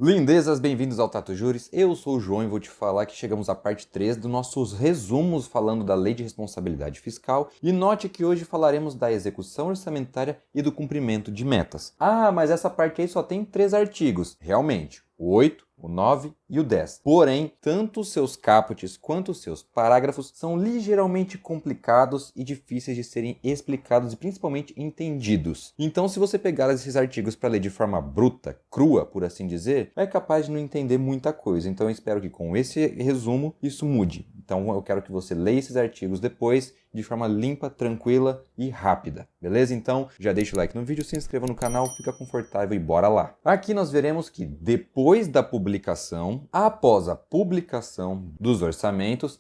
Lindezas, bem-vindos ao Tato Juris, eu sou o João e vou te falar que chegamos à parte 3 dos nossos resumos falando da Lei de Responsabilidade Fiscal e note que hoje falaremos da execução orçamentária e do cumprimento de metas. Ah, mas essa parte aí só tem 3 artigos, realmente, o 8, o 9 e o 10. Porém, tanto os seus capotes quanto os seus parágrafos são ligeiramente complicados e difíceis de serem explicados e principalmente entendidos. Então, se você pegar esses artigos para ler de forma bruta, crua, por assim dizer, é capaz de não entender muita coisa. Então, eu espero que com esse resumo isso mude. Então, eu quero que você leia esses artigos depois de forma limpa, tranquila e rápida, beleza? Então, já deixa o like no vídeo, se inscreva no canal, fica confortável e bora lá. Aqui nós veremos que depois da publicação, após a publicação dos orçamentos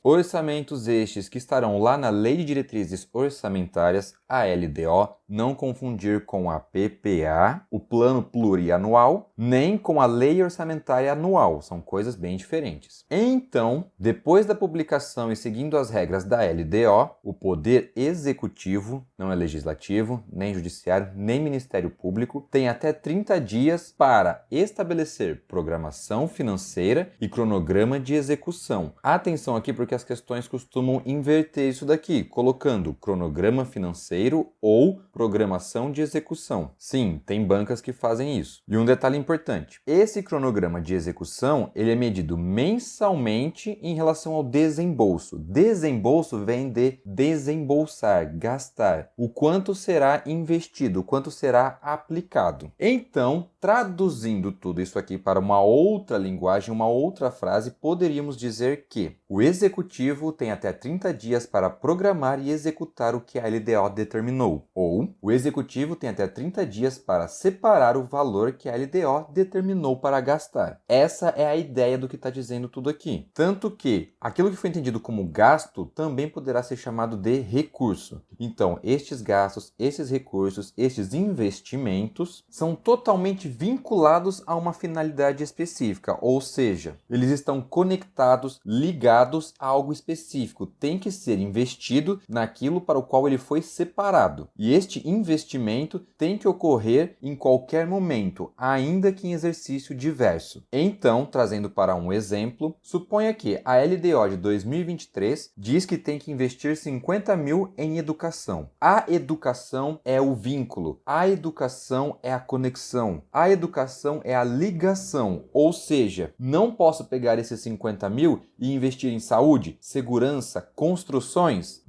estes que estarão lá na Lei de Diretrizes Orçamentárias, a LDO, não confundir com a PPA, o Plano Plurianual, nem com a Lei Orçamentária Anual, são coisas bem diferentes. Então, depois da publicação e seguindo as regras da LDO, o Poder Executivo, não é Legislativo, nem Judiciário, nem Ministério Público, tem até 30 dias para estabelecer programação financeira e cronograma de execução. Atenção aqui porque as questões costumam inverter isso daqui, colocando cronograma financeiro ou programação de execução. Sim, tem bancas que fazem isso. E um detalhe importante, esse cronograma de execução, ele é medido mensalmente em relação ao desembolso. Desembolso vem de desembolsar, gastar. O quanto será investido, o quanto será aplicado. Então, traduzindo tudo isso aqui para uma outra linguagem, uma outra frase, poderíamos dizer que o executivo tem até 30 dias para programar e executar o que a LDO determinou. Ou o executivo tem até 30 dias para separar o valor que a LDO determinou para gastar. Essa é a ideia do que está dizendo tudo aqui. Tanto que aquilo que foi entendido como gasto também poderá ser chamado de recurso. Então, estes gastos, esses recursos, estes investimentos são totalmente vinculados a uma finalidade específica, ou seja, eles estão conectados, ligados a algo específico. Tem que ser investido naquilo para o qual ele foi separado. E este investimento tem que ocorrer em qualquer momento, ainda que em exercício diverso. Então, trazendo para um exemplo, suponha que a LDO de 2023 diz que tem que investir 50 mil em educação. A educação é o vínculo, a educação é a conexão, a educação é a ligação, ou seja, não posso pegar esses 50 mil e investir em saúde, segurança, construções?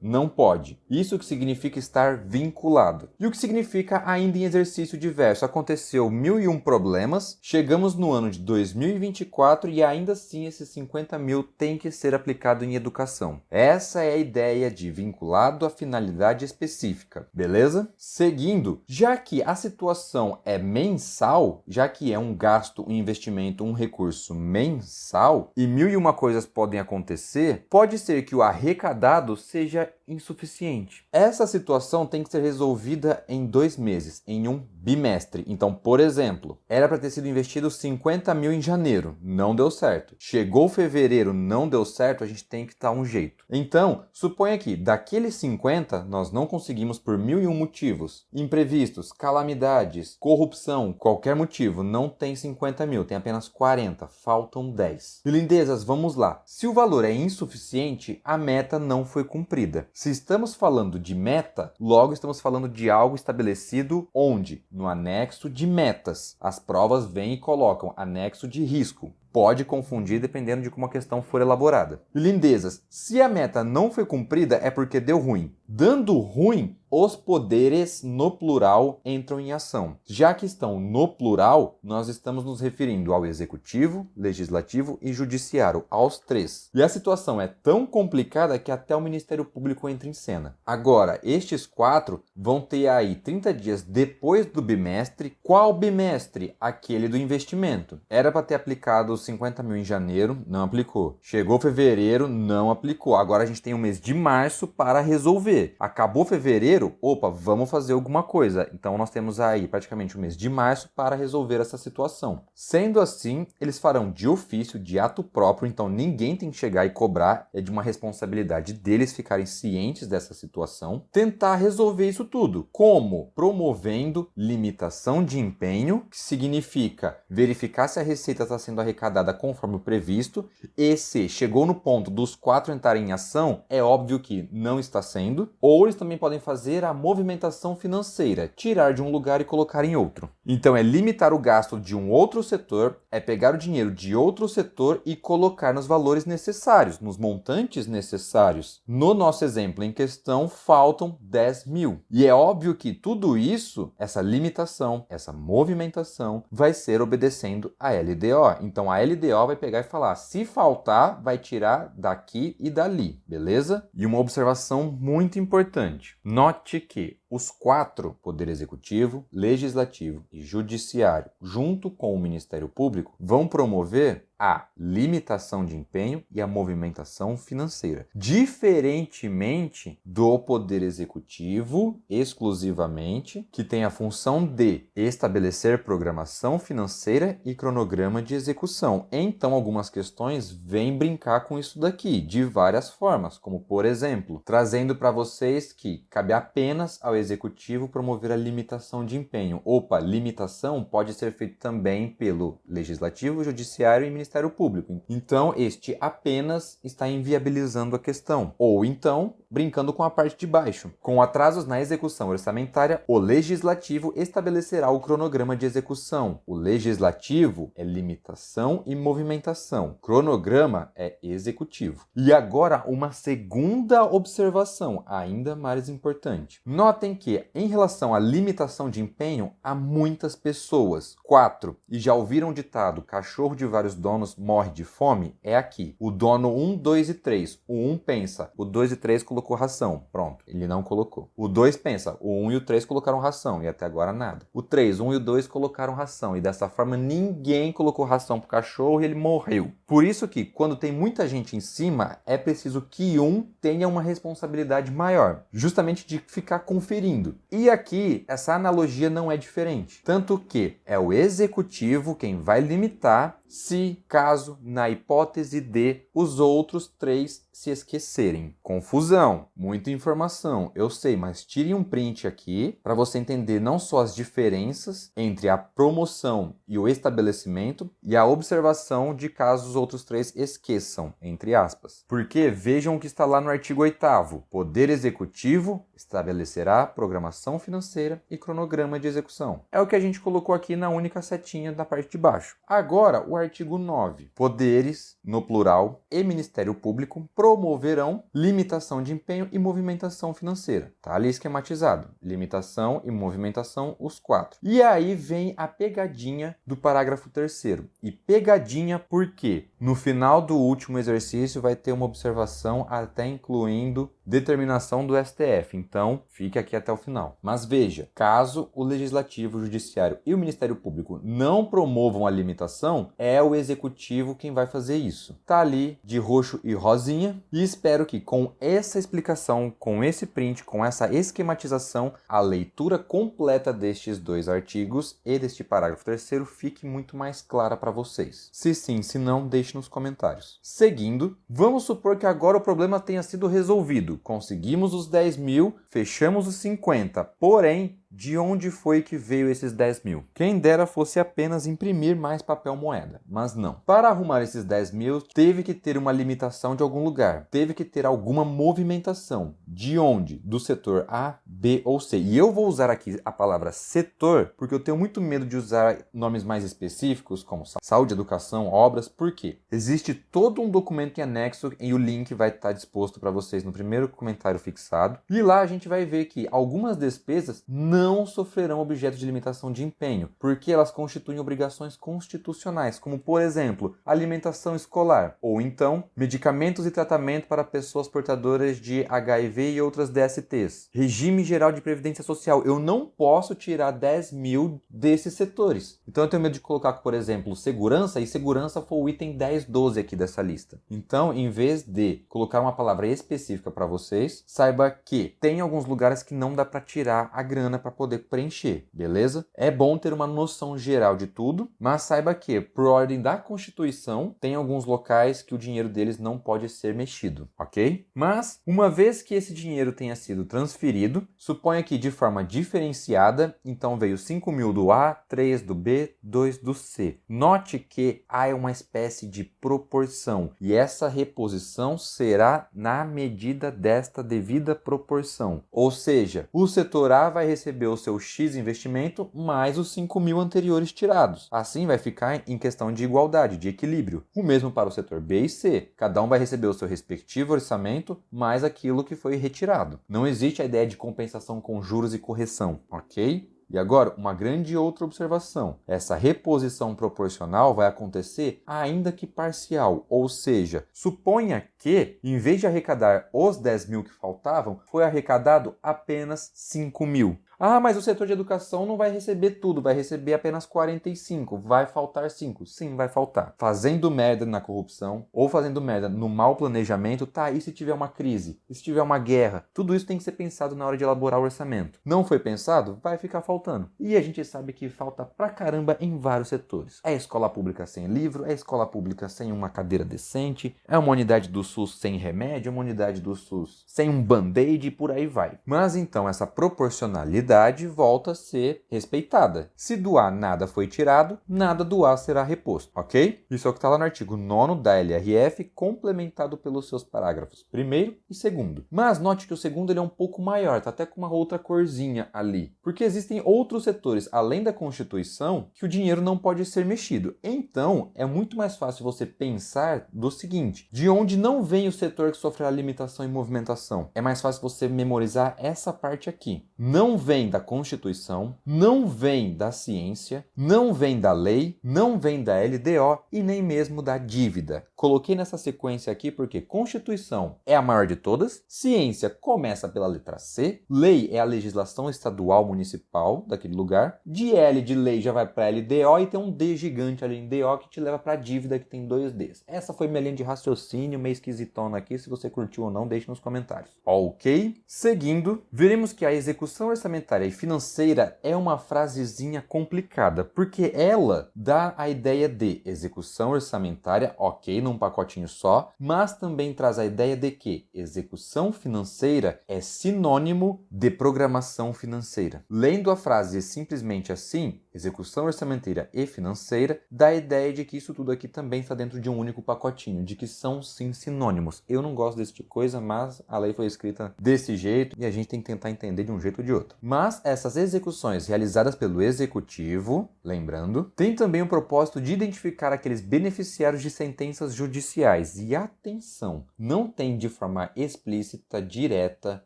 Não pode. Isso que significa estar vinculado. E o que significa ainda em exercício diverso? Aconteceu 1001 problemas, chegamos no ano de 2024 e ainda assim esses 50 mil tem que ser aplicado em educação. Essa é a ideia de vinculado à finalidade específica, beleza? Seguindo, já que a situação é mensal, já que é um gasto, um investimento, um recurso mensal, e 1001 coisas podem acontecer, pode ser que o arrecadado seja insuficiente. Essa situação tem que ser resolvida em 2 meses, em um bimestre. Então, por exemplo, era para ter sido investido 50 mil em janeiro, não deu certo. Chegou fevereiro, não deu certo, a gente tem que dar um jeito. Então, suponha que daqueles 50, nós não conseguimos por 1001 motivos. Imprevistos, calamidades, corrupção, qualquer motivo, não tem 50 mil, tem apenas 40, faltam 10. E lindezas, vamos lá. Se o valor é insuficiente, a meta não foi cumprida. Se estamos falando de meta, logo estamos falando de algo estabelecido onde? No anexo de metas. As provas vêm e colocam anexo de risco. Pode confundir dependendo de como a questão for elaborada. E lindezas, se a meta não foi cumprida é porque deu ruim. Dando ruim, os poderes no plural entram em ação. Já que estão no plural, nós estamos nos referindo ao executivo, legislativo e judiciário, aos 3. E a situação é tão complicada que até o Ministério Público entra em cena. Agora, estes 4 vão ter aí 30 dias depois do bimestre. Qual bimestre? Aquele do investimento. Era para ter aplicado 50 mil em janeiro, não aplicou. Chegou fevereiro, não aplicou. Agora a gente tem o mês de março para resolver. Acabou fevereiro, opa, vamos fazer alguma coisa. Então nós temos aí praticamente o mês de março para resolver essa situação. Sendo assim, eles farão de ofício, de ato próprio, então ninguém tem que chegar e cobrar, é de uma responsabilidade deles ficarem cientes dessa situação, tentar resolver isso tudo. Como? Promovendo limitação de empenho, que significa verificar se a receita está sendo arrecadada conforme o previsto, e se chegou no ponto dos 4 entrarem em ação, é óbvio que não está sendo, ou eles também podem fazer a movimentação financeira, tirar de um lugar e colocar em outro. Então é limitar o gasto de um outro setor, é pegar o dinheiro de outro setor e colocar nos valores necessários, nos montantes necessários. No nosso exemplo em questão, faltam 10 mil. E é óbvio que tudo isso, essa limitação, essa movimentação, vai ser obedecendo a LDO. Então a LDO vai pegar e falar, se faltar, vai tirar daqui e dali, beleza? E uma observação muito importante. Note que os 4, Poder Executivo, Legislativo e Judiciário, junto com o Ministério Público, vão promover a limitação de empenho e a movimentação financeira. Diferentemente do Poder Executivo, exclusivamente, que tem a função de estabelecer programação financeira e cronograma de execução. Então, algumas questões vêm brincar com isso daqui, de várias formas, como, por exemplo, trazendo para vocês que cabe apenas ao Executivo promover a limitação de empenho. Opa, limitação pode ser feita também pelo Legislativo, Judiciário e Ministério Público. Então, este apenas está inviabilizando a questão. Ou então, brincando com a parte de baixo. Com atrasos na execução orçamentária, o Legislativo estabelecerá o cronograma de execução. O Legislativo é limitação e movimentação. Cronograma é executivo. E agora, uma segunda observação, ainda mais importante. Notem que, em relação à limitação de empenho, há muitas pessoas. 4. E já ouviram o ditado, cachorro de vários donos morre de fome? É aqui. O dono 1, 2 e 3. O 1 pensa, o 2 e 3 colocou ração. Pronto, ele não colocou. O 2 pensa, o 1 e o 3 colocaram ração e até agora nada. O 3, 1 e o 2 colocaram ração e dessa forma ninguém colocou ração pro cachorro e ele morreu. Por isso que quando tem muita gente em cima, é preciso que um tenha uma responsabilidade maior, justamente de ficar conferindo. E aqui, essa analogia não é diferente. Tanto que é o executivo quem vai limitar se, caso, na hipótese de os outros 3 se esquecerem. Confusão, muita informação, eu sei, mas tire um print aqui para você entender não só as diferenças entre a promoção e o estabelecimento e a observação de caso os outros 3 esqueçam, entre aspas. Porque vejam o que está lá no artigo 8º. Poder Executivo estabelecerá programação financeira e cronograma de execução. É o que a gente colocou aqui na única setinha da parte de baixo. Agora, o artigo 9. Poderes, no plural, e Ministério Público promoverão limitação de empenho e movimentação financeira. Tá ali esquematizado. Limitação e movimentação, os 4. E aí vem a pegadinha do parágrafo 3º. E pegadinha por quê? No final do último exercício vai ter uma observação até incluindo determinação do STF. Então, fique aqui até o final. Mas veja, caso o Legislativo, o Judiciário e o Ministério Público não promovam a limitação, é o Executivo quem vai fazer isso. Tá ali de roxo e rosinha e espero que com essa explicação, com esse print, com essa esquematização, a leitura completa destes 2 artigos e deste parágrafo 3º fique muito mais clara para vocês. Se sim, se não, deixe nos comentários. Seguindo, vamos supor que agora o problema tenha sido resolvido. Conseguimos os 10 mil, fechamos os 50, porém, de onde foi que veio esses 10 mil? Quem dera fosse apenas imprimir mais papel moeda, mas não. Para arrumar esses 10 mil, teve que ter uma limitação de algum lugar, teve que ter alguma movimentação. De onde? Do setor A, B ou C. E eu vou usar aqui a palavra setor, porque eu tenho muito medo de usar nomes mais específicos, como saúde, educação, obras, porque existe todo um documento em anexo e o link vai estar disposto para vocês no primeiro comentário fixado. E lá a gente vai ver que algumas despesas não não sofrerão objeto de limitação de empenho, porque elas constituem obrigações constitucionais, como, por exemplo, alimentação escolar, ou então, medicamentos e tratamento para pessoas portadoras de HIV e outras DSTs. Regime Geral de Previdência Social. Eu não posso tirar 10 mil desses setores. Então eu tenho medo de colocar, por exemplo, segurança, e segurança foi o item 1012 aqui dessa lista. Então, em vez de colocar uma palavra específica para vocês, saiba que tem alguns lugares que não dá para tirar a grana para poder preencher, beleza? É bom ter uma noção geral de tudo, mas saiba que, por ordem da Constituição, tem alguns locais que o dinheiro deles não pode ser mexido, ok? Mas, uma vez que esse dinheiro tenha sido transferido, suponha que de forma diferenciada, então veio 5 mil do A, 3 do B, 2 do C. Note que há uma espécie de proporção, e essa reposição será na medida desta devida proporção. Ou seja, o setor A vai receber o seu X investimento mais os 5 mil anteriores tirados. Assim vai ficar em questão de igualdade, de equilíbrio. O mesmo para o setor B e C. Cada um vai receber o seu respectivo orçamento mais aquilo que foi retirado. Não existe a ideia de compensação com juros e correção, ok? E agora, uma grande outra observação. Essa reposição proporcional vai acontecer ainda que parcial, ou seja, suponha que, em vez de arrecadar os 10 mil que faltavam, foi arrecadado apenas 5 mil. Ah, mas o setor de educação não vai receber tudo, vai receber apenas 45, vai faltar 5. Sim, vai faltar. Fazendo merda na corrupção ou fazendo merda no mau planejamento, tá, e se tiver uma crise? E se tiver uma guerra? Tudo isso tem que ser pensado na hora de elaborar o orçamento. Não foi pensado? Vai ficar faltando. E a gente sabe que falta pra caramba em vários setores. É escola pública sem livro, é escola pública sem uma cadeira decente, é uma unidade do SUS sem remédio, é uma unidade do SUS sem um band-aid e por aí vai. Mas então essa proporcionalidade volta a ser respeitada. Se do A nada foi tirado, nada do A será reposto, ok? Isso é o que está lá no artigo 9º da LRF, complementado pelos seus parágrafos 1º e 2º. Mas note que o segundo ele é um pouco maior, tá até com uma outra corzinha ali. Porque existem outros setores, além da Constituição, que o dinheiro não pode ser mexido. Então, é muito mais fácil você pensar do seguinte, de onde não vem o setor que sofrerá limitação em movimentação. É mais fácil você memorizar essa parte aqui. Não vem da Constituição, não vem da ciência, não vem da lei, não vem da LDO e nem mesmo da dívida. Coloquei nessa sequência aqui porque Constituição é a maior de todas, ciência começa pela letra C, lei é a legislação estadual municipal daquele lugar, de L de lei já vai para LDO e tem um D gigante ali em DO que te leva para a dívida que tem 2 Ds. Essa foi minha linha de raciocínio, meio esquisitona aqui, se você curtiu ou não, deixe nos comentários. Ok? Seguindo, veremos que a execução orçamentária e financeira é uma frasezinha complicada, porque ela dá a ideia de execução orçamentária, ok, num pacotinho só, mas também traz a ideia de que execução financeira é sinônimo de programação financeira. Lendo a frase simplesmente assim, execução orçamentária e financeira, dá a ideia de que isso tudo aqui também está dentro de um único pacotinho, de que são sim sinônimos. Eu não gosto desse tipo de coisa, mas a lei foi escrita desse jeito e a gente tem que tentar entender de um jeito ou de outro. Mas essas execuções realizadas pelo executivo, lembrando, têm também o propósito de identificar aqueles beneficiários de sentenças judiciais. E atenção, não tem de forma explícita, direta,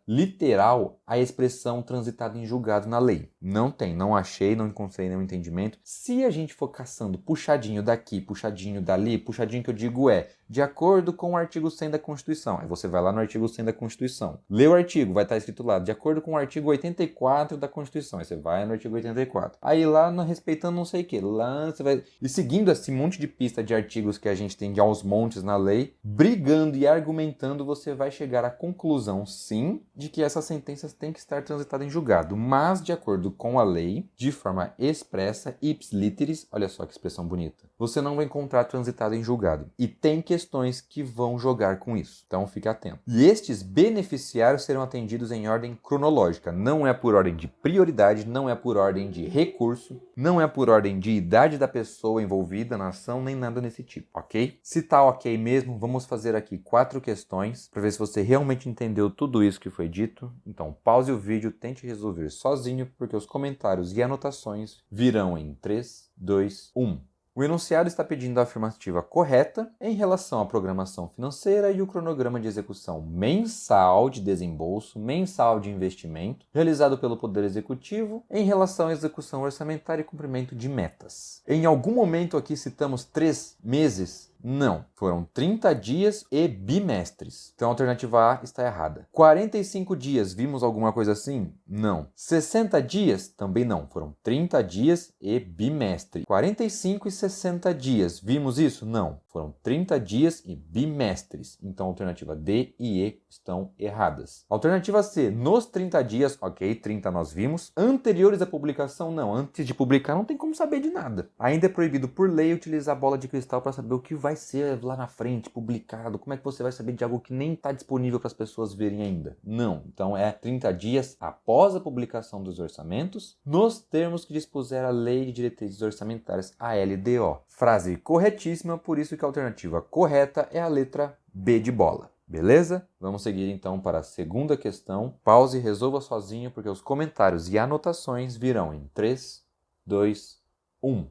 literal, a expressão transitada em julgado na lei. Não tem, não achei, não encontrei nenhum entendimento. Se a gente for caçando puxadinho daqui, puxadinho dali, puxadinho que eu digo é de acordo com o artigo 100 da Constituição. Aí você vai lá no artigo 100 da Constituição. Lê o artigo, vai estar escrito lá, de acordo com o artigo 84 da Constituição. Aí você vai no artigo 84. Aí lá, respeitando não sei o que, lá você vai... E seguindo esse monte de pista de artigos que a gente tem aos montes na lei, brigando e argumentando, você vai chegar à conclusão, sim, de que essas sentenças têm que estar transitadas em julgado, mas de acordo com a lei, de forma expressa, ipsis literis, olha só que expressão bonita, você não vai encontrar transitado em julgado. E tem questões que vão jogar com isso. Então fique atento. E estes beneficiários serão atendidos em ordem cronológica. Não é por ordem de prioridade, não é por ordem de recurso, não é por ordem de idade da pessoa envolvida na ação, nem nada nesse tipo, ok? Se tá ok mesmo, vamos fazer aqui 4 questões para ver se você realmente entendeu tudo isso que foi dito. Então pause o vídeo, tente resolver sozinho, porque os comentários e anotações virão em 3, 2, 1. O enunciado está pedindo a afirmativa correta em relação à programação financeira e o cronograma de execução mensal de desembolso, mensal de investimento, realizado pelo Poder Executivo em relação à execução orçamentária e cumprimento de metas. Em algum momento aqui citamos 3 meses? Não, foram 30 dias e bimestres. Então a alternativa A está errada. 45 dias, vimos alguma coisa assim? Não. 60 dias? Também não, foram 30 dias e bimestre. 45 e 60 dias, vimos isso? Não, foram 30 dias e bimestres. Então a alternativa D e E estão erradas. Alternativa C, nos 30 dias, ok, 30 nós vimos. Anteriores à publicação, não. Antes de publicar não tem como saber de nada. Ainda é proibido por lei utilizar a bola de cristal para saber o que vai ser lá na frente, publicado. Como é que você vai saber de algo que nem está disponível para as pessoas verem ainda? Não. Então é 30 dias após a publicação dos orçamentos, nos termos que dispuser a Lei de Diretrizes Orçamentárias, a LDO. Frase corretíssima, por isso que a alternativa correta é a letra B de bola. Beleza? Vamos seguir então para a segunda questão. Pause e resolva sozinho, porque os comentários e anotações virão em 3, 2, 1.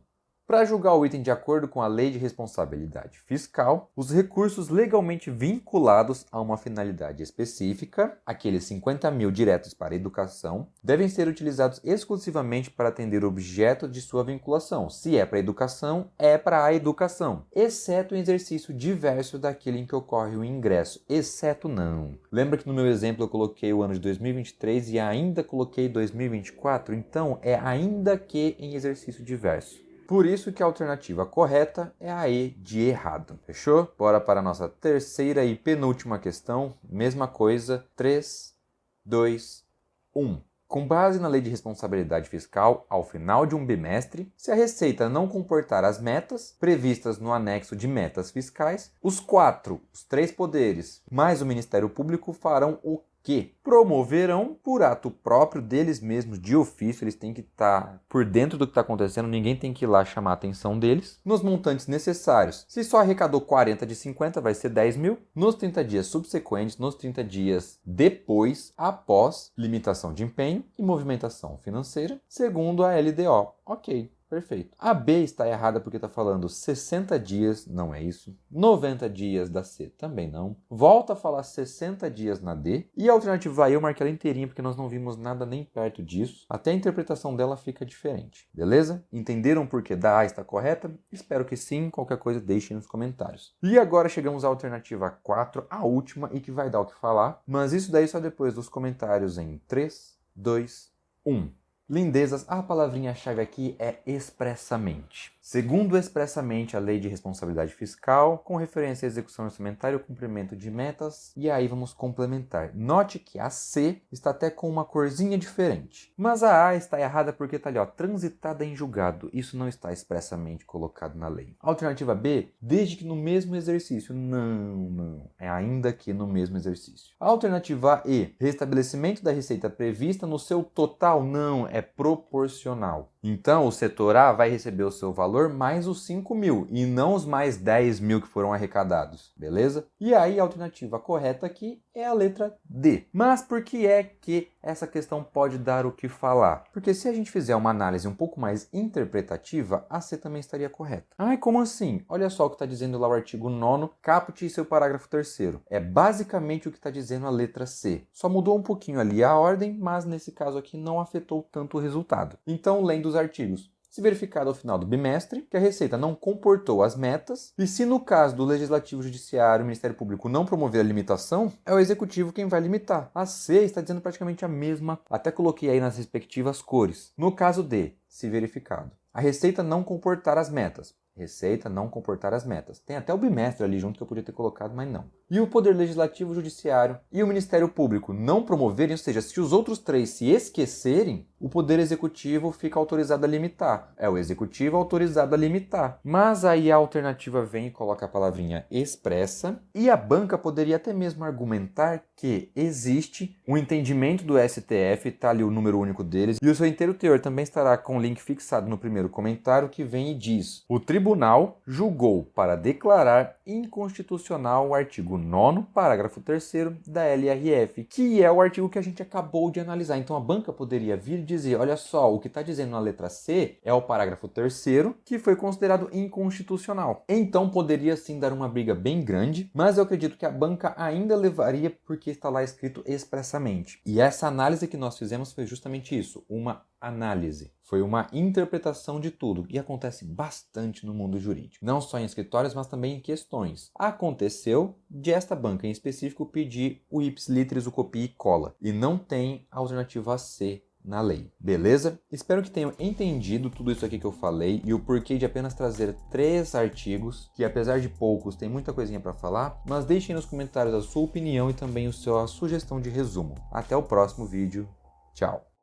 Para julgar o item de acordo com a Lei de Responsabilidade Fiscal, os recursos legalmente vinculados a uma finalidade específica, aqueles 50 mil diretos para a educação, devem ser utilizados exclusivamente para atender o objeto de sua vinculação. Se é para a educação, é para a educação, exceto em exercício diverso daquele em que ocorre o ingresso, exceto não. Lembra que no meu exemplo eu coloquei o ano de 2023 e ainda coloquei 2024? Então é ainda que em exercício diverso. Por isso que a alternativa correta é a E de errado. Fechou? Bora para a nossa terceira e penúltima questão. Mesma coisa. 3, 2, 1. Com base na Lei de Responsabilidade Fiscal, ao final de um bimestre, se a Receita não comportar as metas previstas no anexo de metas fiscais, os 3 poderes, mais o Ministério Público farão o que promoverão por ato próprio deles mesmos, de ofício, eles têm que estar por dentro do que está acontecendo, ninguém tem que ir lá chamar a atenção deles, nos montantes necessários. Se só arrecadou 40 de 50, vai ser 10 mil. Nos 30 dias subsequentes, nos 30 dias depois, após limitação de empenho e movimentação financeira, segundo a LDO. Ok. Perfeito. A B está errada porque está falando 60 dias, não é isso. 90 dias da C, também não. Volta a falar 60 dias na D. E a alternativa A eu marquei ela inteirinha porque nós não vimos nada nem perto disso. Até a interpretação dela fica diferente. Beleza? Entenderam por que da A está correta? Espero que sim. Qualquer coisa deixem nos comentários. E agora chegamos à alternativa 4, a última e que vai dar o que falar. Mas isso daí só depois dos comentários em 3, 2, 1. Lindezas, a palavrinha-chave aqui é expressamente. Segundo expressamente a Lei de Responsabilidade Fiscal, com referência à execução orçamentária e o cumprimento de metas, e aí vamos complementar. Note que a C está até com uma corzinha diferente, mas a A está errada porque está ali, ó, transitada em julgado. Isso não está expressamente colocado na lei. Alternativa B, desde que no mesmo exercício. Não. É ainda que no mesmo exercício. Alternativa E, restabelecimento da receita prevista no seu total. Não, é proporcional. Então, o setor A vai receber o seu valor mais os 5 mil e não os mais 10 mil que foram arrecadados, beleza? E aí, a alternativa correta aqui é a letra D. Mas por que é que essa questão pode dar o que falar? Porque se a gente fizer uma análise um pouco mais interpretativa, a C também estaria correta. Ai, como assim? Olha só o que está dizendo lá o artigo 9º, caput e seu parágrafo 3º. É basicamente o que está dizendo a letra C. Só mudou um pouquinho ali a ordem, mas nesse caso aqui não afetou tanto o resultado. Então, lendo os artigos. Se verificado ao final do bimestre que a Receita não comportou as metas, e se no caso do Legislativo, Judiciário e Ministério Público não promover a limitação, é o Executivo quem vai limitar. A C está dizendo praticamente a mesma, até coloquei aí nas respectivas cores. No caso D, se verificado, a Receita não comportar as metas. Receita não comportar as metas. Tem até o bimestre ali junto que eu podia ter colocado, mas não. E o Poder Legislativo, Judiciário e o Ministério Público não promoverem, ou seja, se os outros 3 se esquecerem, o Poder Executivo fica autorizado a limitar. É o Executivo autorizado a limitar. Mas aí a alternativa vem e coloca a palavrinha expressa, e a banca poderia até mesmo argumentar que existe um entendimento do STF, está ali o número único deles, e o seu inteiro teor também estará com o link fixado no primeiro comentário, que vem e diz: o Tribunal tribunal julgou para declarar inconstitucional o artigo 9º, parágrafo 3º da LRF, que é o artigo que a gente acabou de analisar. Então a banca poderia vir e dizer, olha só, o que está dizendo na letra C é o parágrafo 3º, que foi considerado inconstitucional. Então poderia sim dar uma briga bem grande, mas eu acredito que a banca ainda levaria porque está lá escrito expressamente. E essa análise que nós fizemos foi justamente isso, uma análise. Foi uma interpretação de tudo e acontece bastante no mundo jurídico. Não só em escritórios, mas também em questões. Aconteceu de esta banca em específico pedir o ipsiliteris, o copia e cola. E não tem alternativa C na lei. Beleza? Espero que tenham entendido tudo isso aqui que eu falei e o porquê de apenas trazer 3 artigos, que apesar de poucos, tem muita coisinha para falar, mas deixem nos comentários a sua opinião e também a sua sugestão de resumo. Até o próximo vídeo. Tchau!